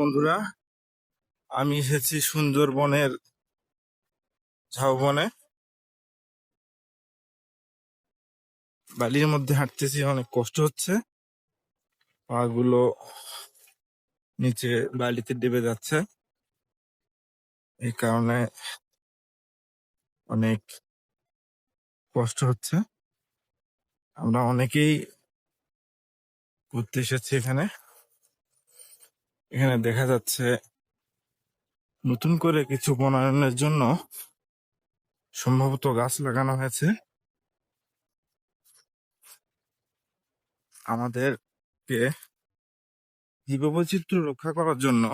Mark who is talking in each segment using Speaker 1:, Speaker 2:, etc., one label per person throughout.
Speaker 1: বন্ধুরা, আমি এসেছি সুন্দরবনের ঝাউবনে। বালির মধ্যে হাঁটতেছি, অনেক কষ্ট হচ্ছে। পা গুলো নিচে বালিতে ডেবে যাচ্ছে, এই কারণে অনেক কষ্ট হচ্ছে। আমরা অনেকেই ঘুরতে এসেছি এখানে। এখানে দেখা যাচ্ছে নতুন করে কিছু বনায়নের জন্য সম্ভবত গাছ লাগানো হয়েছে। আমাদেরকে জীববৈচিত্র্য রক্ষা করার জন্য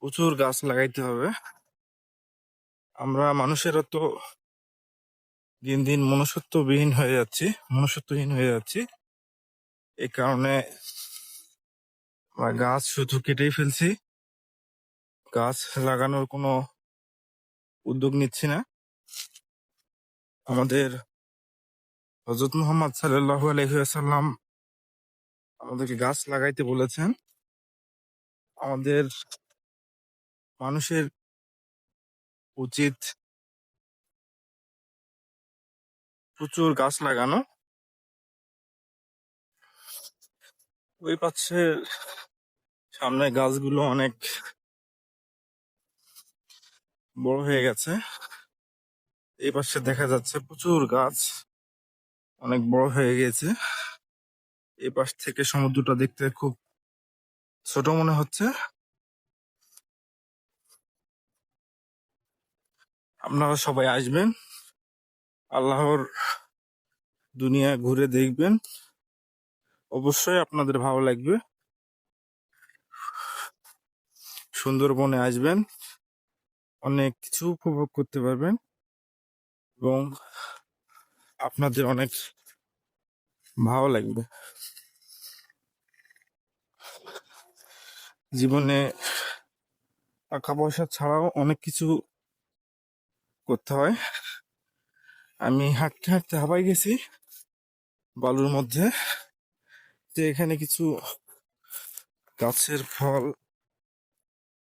Speaker 1: প্রচুর গাছ লাগাইতে হবে। আমরা মানুষেরা তো দিন দিন মনুষ্যত্বহীন হয়ে যাচ্ছি। এই কারণে আমরা গাছ শুধু কেটেই ফেলছি, গাছ লাগানোর কোনো উদ্যোগ নিচ্ছি না। আমাদের হযরত মুহাম্মদ সাল্লাল্লাহু আলাইহি ওয়াসাল্লাম আমাদেরকে গাছ লাগাইতে বলেছেন। আমাদের মানুষের উচিত প্রচুর গাছ লাগানো। ওই পাশে সামনে গাছগুলো অনেক বড় হয়ে গেছে। এই পাশে দেখা যাচ্ছে প্রচুর গাছ অনেক বড় হয়ে গেছে। এই পাশ থেকে সমুদ্রটা দেখতে খুব ছোট মনে হচ্ছে। আপনারা সবাই আসবেন, আল্লাহর দুনিয়া ঘুরে দেখবেন, অবশ্যই আপনাদের ভালো লাগবে। সুন্দরবনে আসবেন, অনেক কিছু উপভোগ করতে পারবেন এবং আপনাদের অনেক ভালো লাগবে। জীবনে টাকা পয়সা ছাড়াও অনেক কিছু করতে হয়। আমি হাঁটতে হাঁটতে হাঁপাই গেছি বালুর মধ্যে। যে এখানে কিছু গাছের ফল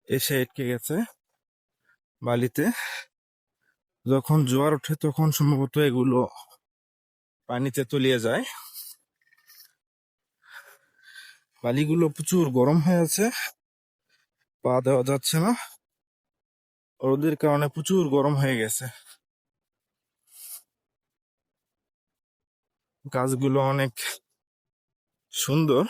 Speaker 1: এসে আটকে গেছে বালিতে। যখন জোয়ার ওঠে তখন সম্ভবত এগুলো পানিতে তলিয়ে যায়। বালিগুলো প্রচুর গরম হয়ে আছে, পা দেওয়া যাচ্ছে না, রোদের কারণে প্রচুর গরম হয়ে গেছে। গাছগুলো অনেক সুন্দর।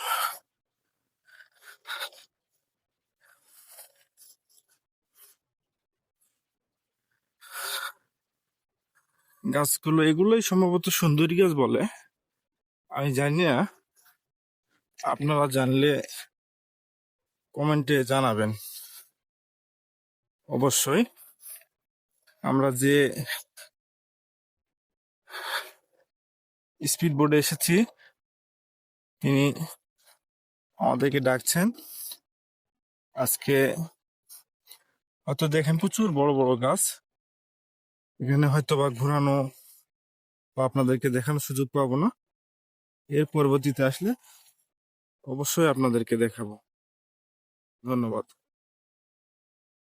Speaker 1: গাছগুলো এগুলোই সম্ভবত সুন্দরী গাছ বলে, আমি জানি না। আপনারা জানলে কমেন্টে জানাবেন অবশ্যই। আমরা যে স্পিড বোর্ডে এসেছি, তিনি আমাদেরকে ডাকছেন। আজকে হয়তো দেখেন প্রচুর বড় বড় গাছ, এখানে হয়তো বা ঘোরানো বা আপনাদেরকে দেখানোর সুযোগ পাবো না। এর পরবর্তীতে আসলে অবশ্যই আপনাদেরকে দেখাবো। ধন্যবাদ।